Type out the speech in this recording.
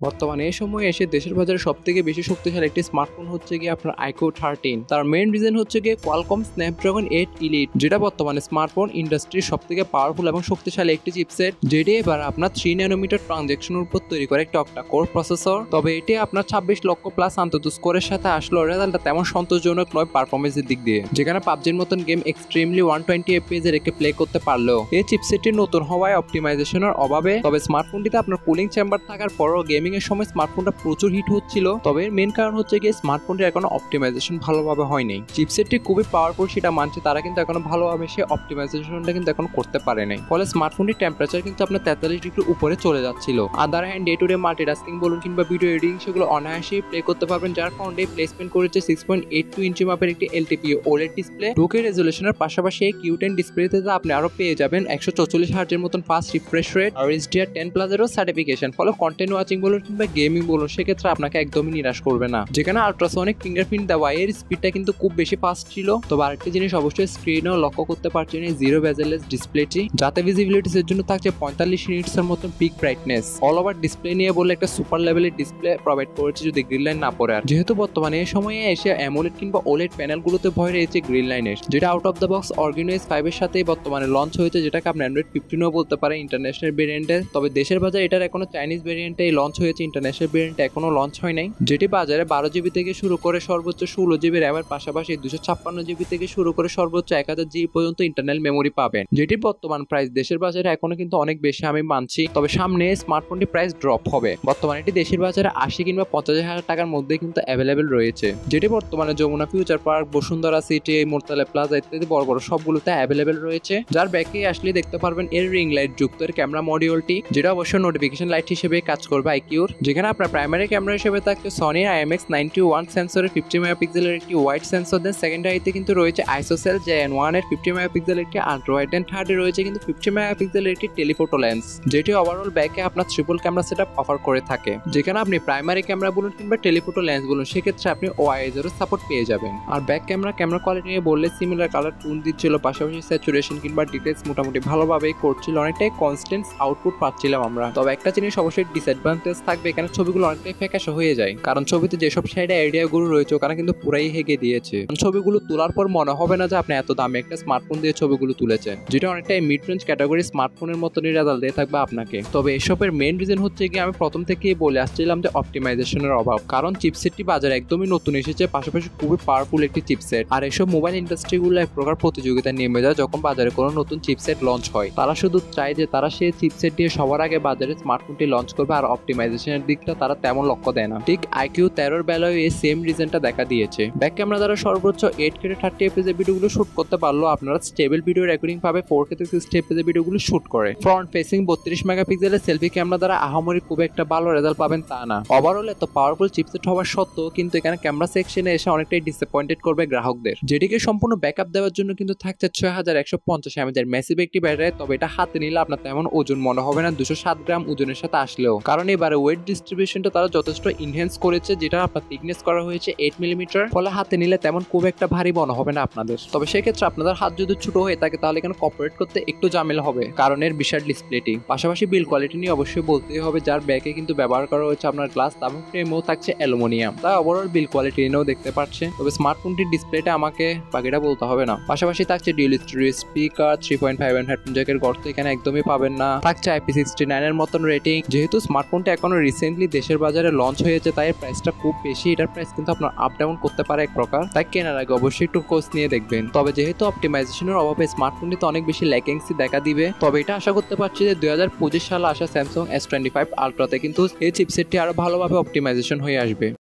বর্তমানে এই সময়ে এসে দেশের বাজারে সবথেকে বেশি শক্তিশালী একটি স্মার্টফোন হচ্ছে গিয়ে আপনার আইকিউ 13। তার মেইন রিজন হচ্ছে গিয়ে কোয়ালকম স্ন্যাপড্রাগন 8 ইলিট, যেটা বর্তমানে স্মার্টফোন ইন্ডাস্ট্রির সবথেকে পাওয়ারফুল এবং শক্তিশালী একটি চিপসেট, যেটি এবার আপনার 3 ন্যানোমিটার ট্রানজ্যাকশনের উপর তৈরি করে একটি অক্টা কোর প্রসেসর। তবে এটি আপনার 26 লক্ষ প্লাস আন্তত স্কোরের সাথে আসলো, রেজাল্টটা তেমন সন্তোষজনক নয় পারফরমেন্সের দিক দিয়ে, যেখানে পাবজির মতন গেম এক্সট্রিমলি 120 FPS এ রেখে প্লে করতে পারলেও এই চিপসেটটি নতুন হওয়ায় অপটিমাইজেশনের অভাবে। তবে স্মার্টফোনটিতে আপনার কুলিং চেম্বার থাকার পরও গেমিং এর সময় স্মার্টফোনটা প্রচুর হিট হচ্ছিল। তবে এর মেন কারণ হচ্ছে গিয়ে স্মার্টফোনটির এখনো অপটিমাইজেশন ভালোভাবে হয়নি। চিপসেটটি খুবই পাওয়ারফুল সেটা মানছে তারা, কিন্তু এখনো ভালোভাবে সে অপটিমাইজেশনটা কিন্তু এখন করতে পারে নাই। ফলে স্মার্টফোনটির টেম্পারেচার কিন্তু আপনার 43 ডিগ্রির উপরে চলে যাচ্ছিল। Other hand day to day multitasking বলুন কিংবা ভিডিও এডিটিং সেগুলো অনায়াসেই প্লে করতে পারবেন, যার কারণে প্লেসমেন্ট করেছে 6.82 ইঞ্চি মাপের একটি এলটিপি ওলেড ডিসপ্লে। 2K রেজোলিউশনের পাশাপাশি এই Q10 ডিসপ্লেতে আপনি আরো পেয়ে যাবেন 144 হার্জের মতন ফাস্ট রিফ্রেশ রেট আর HDR10 প্লাস এরও সার্টিফিকেশন। ফলে কন্টেন্ট ওয়াচিং বলুন কিংবা গেমিং বলুন সেক্ষেত্রে আপনাকে একদমই নিরাশ করবে না। যেখানে আল্ট্রাসনিক ফিঙ্গারপ্রিন্ট দেওয়া এর স্পিডটা কিন্তু খুব বেশি ফাস্ট ছিল। তবে আরেকটি জিনিস অবশ্যই স্ক্রিনেও লক্ষ্য করতে পারছেন এই জিরো বেজেলেস ডিসপ্লেটি, যাতে ভিজিবিলিটির জন্য থাকছে 45 নিটসের মতন pick brightness. All over display নিয়ে বললে একটা সুপার লেভেলের ডিসপ্লে প্রোভাইড করেছে যদি গ্রিন লাইন না পড়ে। আর যেহেতু বর্তমানে এই সময়ে এসে অ্যামোলেড কিংবা ওলেড প্যানেলগুলোতে ভয় রয়েছে গ্রিন লাইনের, যেটা out of the box Organo S5 এর সাথে বর্তমানে লঞ্চ হয়েছে, যেটাকে আপনি অ্যান্ড্রয়েড 15ও বলতে পারেন ইন্টারন্যাশনাল ভেরিয়েন্টে। তবে দেশের বাজারে এটার এখনো চাইনিজ ভেরিয়েন্টে লঞ্চ হয়েছে, ইন্টারন্যাশনাল ভেরিয়েন্টে এখনো লঞ্চ হয় নাই, যেটি বাজারে 12 জিবি থেকে শুরু করে সর্বোচ্চ 16 জিবি র্যামের পাশাপাশি 256 জিবি থেকে শুরু করে সর্বোচ্চ 1000 জিবি পর্যন্ত ইন্টারনাল মেমোরি পাবেন, যেটি বর্তমান প্রাইস দেশের বাজারে এখনো কিন্তু অনেক বেশি আমি মানছি। তবে সামনে স্মার্টফোনটি প্রাইস ড্রপ হবে। বর্তমানে এটি দেশের বাজারে 80 কিংবা 50,000 টাকার মধ্যে কিন্তু অ্যাভেলেবেল রয়েছে, যেটি বর্তমানে Jamuna future park, Bashundhara city, মোরতালা প্লাজা ইত্যাদি বড় বড় সবগুলোতে অ্যাভেলেবেল রয়েছে। যার ব্যাকে আসলে দেখতে পারবেন এর রিং লাইট যুক্ত এর ক্যামেরা মডিউলটি, যেটা অবশ্যই নোটিফিকেশন লাইট হিসেবে কাজ করবে আইকিউর। যেখানে আপনার প্রাইমারি ক্যামেরা হিসেবে থাকছে সনি IMX91 সেন্সরের 50 মেগাপিক্সেলের একটি ওয়াইড সেন্সর, দেন সেকেন্ডারিতে কিন্তু রয়েছে আইসোসেল JN1 এর 50 মেগাপিক্সেলের একটি আল্ট্রা ওয়াইড, দেন থার্ডে রয়েছে কিন্তু 50 মেগাপিক্সেলের একটি টেলিফোটো লেন্স, যেটি ওভারঅল ব্যাকে আপনার ট্রিপল ক্যামেরা সেটআপ অফার করে থাকে। যেখানে আপনি প্রাইমারি ক্যামেরা বলুন কিংবা টেলিফোটো লেন্স বলুন সেক্ষেত্রে আপনি OIS এর সাপোর্ট পেয়ে যাবেন। আর ব্যাক ক্যামেরা কোয়ালিটি নিয়ে বললে সিমিলার কালার টোন দিচ্ছিল, পাশাপাশি স্যাচুরেশন কিংবা ডিটেলস মোটামুটি ভালোভাবেই করছিল, অনেকটাই কনস্ট্যান্ট আউটপুট পাচ্ছিলাম আমরা। তবে একটা জিনিস অবশ্যই ডিসঅ্যাডভান্টেজ থাকবে, এখানে ছবিগুলো অনেকটাই ফ্যাকাশে হয়ে যায়, কারণ ছবিতে যেসব সাইডে এরিয়াগুলো রয়েছে ওখানে কিন্তু পুরাই হেগে দিয়েছে। ছবিগুলো তোলার পর মনে হবে না যে আপনি এত দামি একটা স্মার্টফোন দিয়ে ছবিগুলো তুলেছেন, যেটা অনেকটাই মিড রেঞ্জ ক্যাটাগরি স্মার্টফোনের মতনই রেজাল্ট দিয়ে থাকবে আপনাকে। তবে এসবের মেইন রিজন হচ্ছে কি আমি প্রথম থেকেই বলে আসছিলাম যে অপটিমাইজেশনের অভাব, কারণ চিপসেটটি বাজারে একদমই নতুন এসেছে, পাশাপাশি খুবই পাওয়ারফুল একটি চিপসেট। আর এসব মোবাইল ইন্ডাস্ট্রিগুলো এক প্রকার প্রতিযোগিতা নেমে যায় যখন বাজারে কোনো নতুন চিপসেট লঞ্চ হয়। তারা শুধু চায় যে তারা সেই চিপসেট দিয়ে সবার আগে বাজারে স্মার্টফোনটি লঞ্চ করবে, আর অপটিমাইজেশনের দিকটা তারা তেমন লক্ষ্য দেয় না। ঠিক আইকিউ 13 বেলায় এই সেম রিজনটা দেখা দিয়েছে। ব্যাক ক্যামেরা দ্বারা সর্বোচ্চ 8K 30 FPS এর ভিডিওগুলো শুট করতে পারলো আপনারা স্টেবল ভিডিও রেকর্ডিং পাবে 4K থেকে 60 FPS এর ভিডিওগুলো শুট করে। ফ্রন্ট ফেসিং 32 মেগাপিক্সেলের সেলফি ক্যামেরা দ্বারা আহামরি খুব একটা ভালো রেজাল্ট পাবেন তা না। ওভারঅল এত পাওয়ারফুল চিপসেট হওয়ার সত্ত্বেও কিন্তু এখানে ক্যামেরা সেকশনে এসে অনেকটাই ডিসঅ্যাপয়েন্টেড করবে গ্রাহকদের, যেটিকে সম্পূর্ণ ব্যাকআপ দেওয়ার জন্য কিন্তু থাকছে 6150 mAh ম্যাসিভ একটি ব্যাটারি। তবে এটা হাতে নিলে আপনার তেমন ওজন মনে হবে না 207 গ্রাম ওজনের সাথে আসলেও, কারণ এবারে ওয়েট ডিস্ট্রিবিউশনটা তারা যথেষ্ট ইনহ্যান্স করেছে, যেটা আপনার থিকনেস করা হয়েছে 8 মিলিমিটার। ফলে হাতে নিলে তেমন খুব একটা ভারী মনে হবে না আপনাদের। তবে সেক্ষেত্রে আপনাদের হাত যদি ছোট হয়ে থাকে তাহলে এখানে কপারেট করতে একটু ঝামেলা হবে, কারণ এর বিশাল ডিসপ্লেটি। পাশাপাশি বিল কোয়ালিটি নিয়ে অবশ্যই বলতেই হবে, যার ব্যাকে কিন্তু ব্যবহার করা হয়েছে আপনার গ্লাস, এবং ফ্রেমও থাকছে অ্যালুমিনিয়াম, তাই ওভারঅল বিল কোয়ালিটি নিয়েও দেখতে পাচ্ছেন। তবে স্মার্টফোনটির ডিসপ্লেটা আমাকে বাকিটা বলতে হবে না। পাশাপাশি থাকছে ডিউয়াল স্টেরিও স্পিকার, 3.5 হেডফোন জ্যাকের গর্ত এখানে একদমই পাবেন না, থাকছে IP69 এর মতন রেটিং। যেহেতু স্মার্টফোনটা এখনো রিসেন্টলি দেশের বাজারে লঞ্চ হয়েছে তাই এর প্রাইসটা খুব বেশি, এটার প্রাইস কিন্তু আপনার আপ ডাউন করতে পারে এক প্রকার, তাই কেনার আগে অবশ্যই একটু খোঁজ নিয়ে দেখবেন। তবে যেহেতু অপটিমাইজেশনের অভাবে স্মার্টফোনটিতে অনেক বেশি ল্যাকিংসি দেখা দিবে, তবে এটা আশা করতে পারছি যে 2025 সালে আসা স্যামসাং S25 আলট্রাতে কিন্তু এই চিপসেটটি আরো ভালোভাবে অপটিমাইজেশন হয়ে আসবে।